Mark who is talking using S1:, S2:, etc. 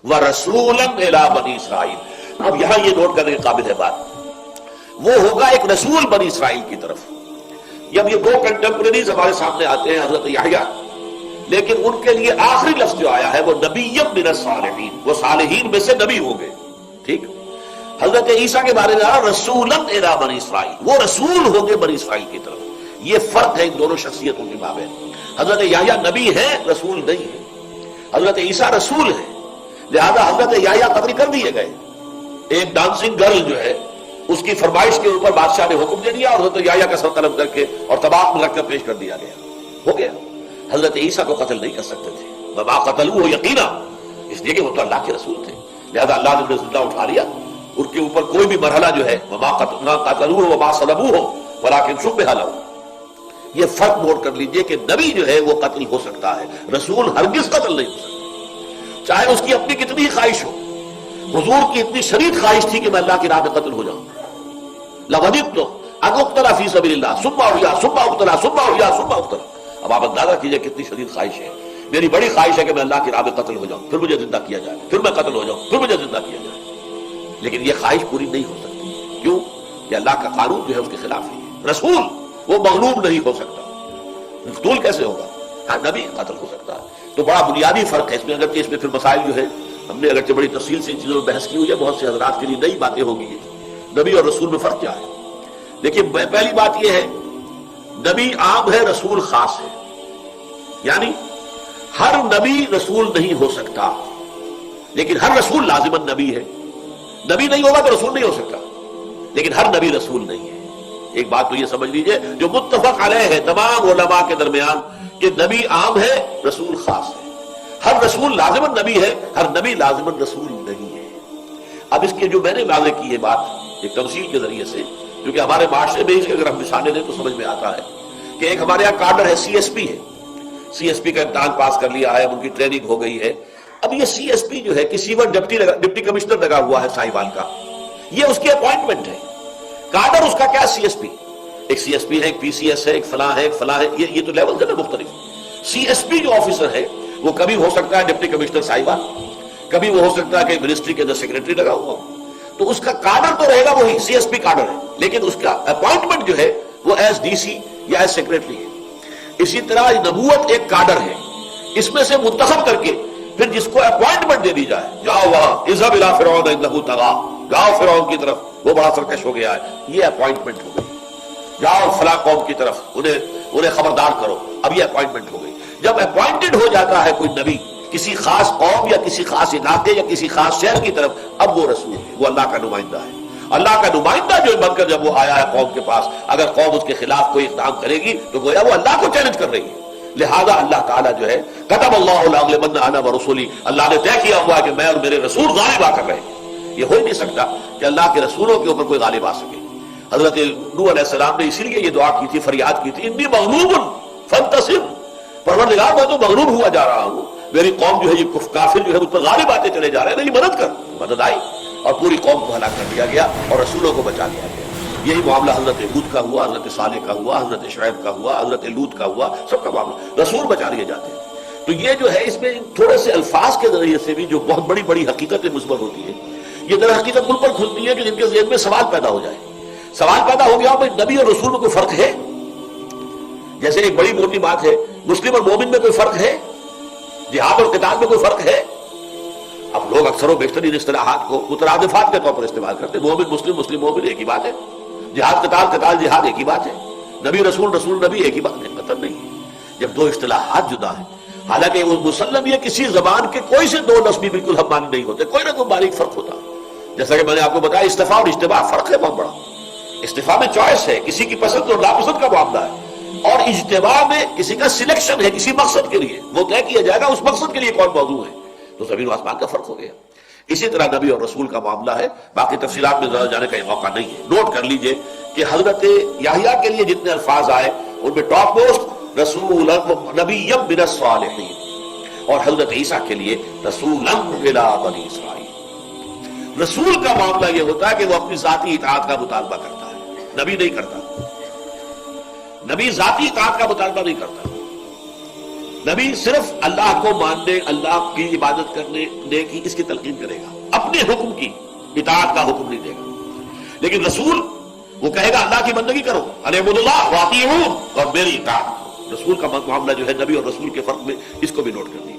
S1: ورسولا الی بنی اسرائیل. اب یہاں یہ نوٹ کرنے کے قابل ہے بات، وہ ہوگا ایک رسول بنی اسرائیل کی طرف. جب یہ دو کنٹمپریریز ہمارے سامنے آتے ہیں حضرت یحییٰ، لیکن ان کے لیے آخری لفظ جو آیا ہے وہ نبی من الصالحین، وہ صالحین میں سے نبی ہوں گے. ٹھیک. حضرت عیسیٰ کے بارے میں آ رسولا الی بنی اسرائیل، وہ رسول ہوں گے بنی اسرائیل کی طرف. یہ فرق ہے ان دونوں شخصیتوں کے مابین. حضرت یحییٰ نبی ہے، رسول نہیں ہے. حضرت عیسیٰ رسول ہے، لہذا حضرت یحییٰ قتل کر دیے گئے. ایک ڈانسنگ گرل جو ہے اس کی فرمائش کے اوپر بادشاہ نے حکم دے دیا اور حضرت یحییٰ کا سر قلم کر کے اور طباق میں رکھ کر پیش کر دیا گیا. ہو گیا. حضرت عیسیٰ کو قتل نہیں کر سکتے تھے. وما قتلوہ یقینا، اس لیے کہ وہ تو اللہ کے رسول تھے، لہذا اللہ نے انہیں زندہ اٹھا لیا. ان کے اوپر کوئی بھی مرحلہ جو ہے وما قتلوہ وما صلبوہ ولکن شبہ لہ. یہ فرق نوٹ کر لیجئے کہ نبی جو ہے وہ قتل ہو سکتا ہے، رسول ہرگز قتل نہیں ہو سکتا، چاہے اس کی اپنی کتنی ہی خواہش ہو. حضور کی اتنی شدید خواہش تھی کہ میں اللہ کی راہ میں قتل ہو جاؤں. لَوَدِدْتُ أَنْ أُقْتَلَ فِي سَبِيلِ اللَّهِ ثُمَّ أُحْيَىٰ ثُمَّ أُقْتَلَ ثُمَّ أُحْيَىٰ ثُمَّ أُقْتَلَ. اب آپ اندازہ کیجئے کتنی شدید خواہش ہے. میری بڑی خواہش ہے کہ میں اللہ کی راہ میں قتل ہو جاؤں، پھر مجھے زندہ کیا جائے، پھر میں قتل ہو جاؤں، پھر مجھے زندہ کیا جائے. لیکن یہ خواہش پوری نہیں ہو سکتی. کیوں؟ یہ اللہ کا قانون جو ہے اس کے خلاف ہے. رسول وہ مغلوب نہیں ہو سکتا. مقتول کیسے ہوگا؟ ہاں نبی قتل ہو سکتا ہے. تو بڑا بنیادی فرق ہے اس میں. اگرچہ اس میں پھر مسائل جو ہے ہم نے اگرچہ بڑی تفصیل سے ان چیزوں میں بحث کی ہوئی ہے، بہت سے حضرات کے لیے نئی باتیں ہوں گی. نبی اور رسول میں فرق کیا ہے؟ دیکھیے پہلی بات یہ ہے، نبی عام ہے، رسول خاص ہے. یعنی ہر نبی رسول نہیں ہو سکتا، لیکن ہر رسول لازماً نبی ہے. نبی نہیں ہوگا تو رسول نہیں ہو سکتا، لیکن ہر نبی رسول نہیں ہے. ایک بات تو یہ سمجھ لیجئے جو متفق علیہ ہے تمام علماء کے درمیان کہ نبی عام ہے، رسول خاص ہے. ہر رسول لازماً نبی ہے، ہر نبی لازماً رسول نہیں ہے. اب اس کے جو میں نے واضح کی ہے بات ایک تمثیل کے ذریعے سے، کیونکہ ہمارے معاشرے میں اس کے اگر ہم مثالیں دیں تو سمجھ میں آتا ہے کہ ایک ہمارے یہاں کارڈر ہے، سی ایس پی ہے. سی ایس پی کا امتحان پاس کر لیا ہے، ان کی ٹریننگ ہو گئی ہے. اب یہ سی ایس پی جو ہے کسی وقت ڈپٹی کمشنر لگا ہوا ہے صاحبان کا، یہ اس کی اپوائنٹمنٹ ہے. کارڈر اس کا کیا سی ایس پی، ایک سی ایس پی ہے، ایک پی سی ایس ہے، ایک فلاں ہے، ایک فلاں ہے. یہ تو لیول ہے نا مختلف. سی ایس پی جو آفیسر ہے وہ کبھی ہو سکتا ہے ڈپٹی کمشنر صاحبان، کبھی وہ ہو سکتا ہے کہ منسٹری کے اندر سیکرٹری لگا ہوا. تو اس کا کارڈر تو رہے گا وہی سی ایس پی کارڈر ہے، لیکن اس کا اپوائنٹمنٹ جو ہے وہ ایز ڈی سی یا ایز سیکرٹری ہے. اسی طرح نبوت ایک کارڈر ہے، اس میں سے منتخب کر کے پھر جس کو اپوائنٹمنٹ دے دی جائے، جاؤ وہاں اذهب الى فرعون انه طغى، جاؤ فرعون کی طرف وہ بڑا سرکش ہو گیا ہے، یہ اپوائنٹمنٹ ہو گئی. جاؤ فلاں قوم کی طرف انہیں خبردار کرو، اب یہ اپوائنٹمنٹ ہو گئی. جب اپوائنٹڈ ہو جاتا ہے کوئی نبی کسی خاص قوم یا کسی خاص علاقے یا کسی خاص شہر کی طرف، اب وہ رسول ہے، وہ اللہ کا نمائندہ ہے. اللہ کا نمائندہ جو بن کر جب وہ آیا ہے قوم کے پاس، اگر قوم اس کے خلاف کوئی اقدام کرے گی تو گویا وہ اللہ کو چیلنج کر رہی ہے. لہذا اللہ تعالیٰ جو ہے کتب اللہ لأغلبن انا ورسولی، اللہ نے طے کیا ہوا ہے کہ میں اور میرے رسول غالب آ کر رہے ہیں. یہ ہو ہی نہیں سکتا کہ اللہ کے رسولوں کے اوپر کوئی غالب آ سکے. حضرت نوح علیہ السلام نے اسی لیے یہ دعا کی تھی، فریاد کی تھی، انی مغلوب فانتصر، پروردگار میں تو مغلوب ہوا جا رہا ہوں، میری قوم جو ہے یہ کافر جو ہے مجھ پر غالب آتے چلے جا رہے ہیں، میری مدد کر. مدد آئی اور پوری قوم کو ہلاک کر دیا گیا اور رسولوں کو بچا لیا گیا. یہی معاملہ حضرت ہود کا ہوا، حضرت صالح کا ہوا، حضرت شعیب کا ہوا، حضرت لوط کا ہوا، سب کا معاملہ رسول بچا لیے جاتے ہیں. تو یہ جو ہے اس میں تھوڑے سے الفاظ کے ذریعے سے بھی جو بہت بڑی بڑی حقیقتیں مثبت ہوتی ہے، یہ در حقیقت ان پر کھلتی ہے کہ جن کے ذہن میں سوال پیدا ہو جائے. سوال پیدا ہو گیا بھائی نبی اور رسول میں کوئی فرق ہے؟ جیسے ایک بڑی موٹی بات ہے، مسلم اور مومن میں کوئی فرق ہے؟ جہاد اور قتال میں کوئی فرق ہے؟ اب لوگ اکثر و بیشتر ان اصطلاحات کو مترادفات کے طور پر استعمال کرتے ہیں. مومن مسلم، مسلم مومن ایک ہی بات ہے، جہاد قتال، قتال جہاد ایک ہی بات ہے، نبی رسول، رسول نبی ایک ہی بات ہے. مطلب نہیں ہے جب دو اصطلاحات جدا ہیں. حالانکہ وہ مسلم یہ کسی زبان کے کوئی سے دو لفظ بھی بالکل ہم معنی نہیں ہوتے، کوئی نہ کوئی باریک فرق ہوتا. جیسا کہ میں نے آپ کو بتایا استفاء اور اجتباع فرق ہے بہت بڑا. استفاء میں چوائس ہے، کسی کی پسند اور ناپسند کا معاملہ ہے، اور اجتباع میں کسی کا سلیکشن ہے کسی مقصد کے لیے، وہ طے کیا جائے گا اس مقصد کے لیے کون موضوع ہے. تو زمین و آسمان کا فرق ہو گیا. اسی طرح نبی اور رسول کا معاملہ ہے. باقی تفصیلات میں زیادہ جانے کا یہ موقع نہیں ہے. نوٹ کر لیجئے کہ حضرت یحییٰ کے لیے جتنے الفاظ آئے ان میں ٹاپ موسٹ رسول نبی من الصالحین، اور حضرت عیسیٰ کے لیے رسول الی بنی اسرائیل. رسول کا معاملہ یہ ہوتا ہے کہ وہ اپنی ذاتی اطاعت کا مطالبہ کرتا ہے، نبی نہیں کرتا. نبی ذاتی اطاعت کا مطالبہ نہیں کرتا. نبی صرف اللہ کو ماننے، اللہ کی عبادت کرنے کی اس کی تلقین کرے گا، اپنے حکم کی اطاعت کا حکم نہیں دے گا۔ لیکن رسول وہ کہے گا اللہ کی بندگی کرو، اعبدوا اللہ واطیعون، اور میری اطاعت کرو۔ رسول کا معاملہ جو ہے نبی اور رسول کے فرق میں اس کو بھی نوٹ کر دیا۔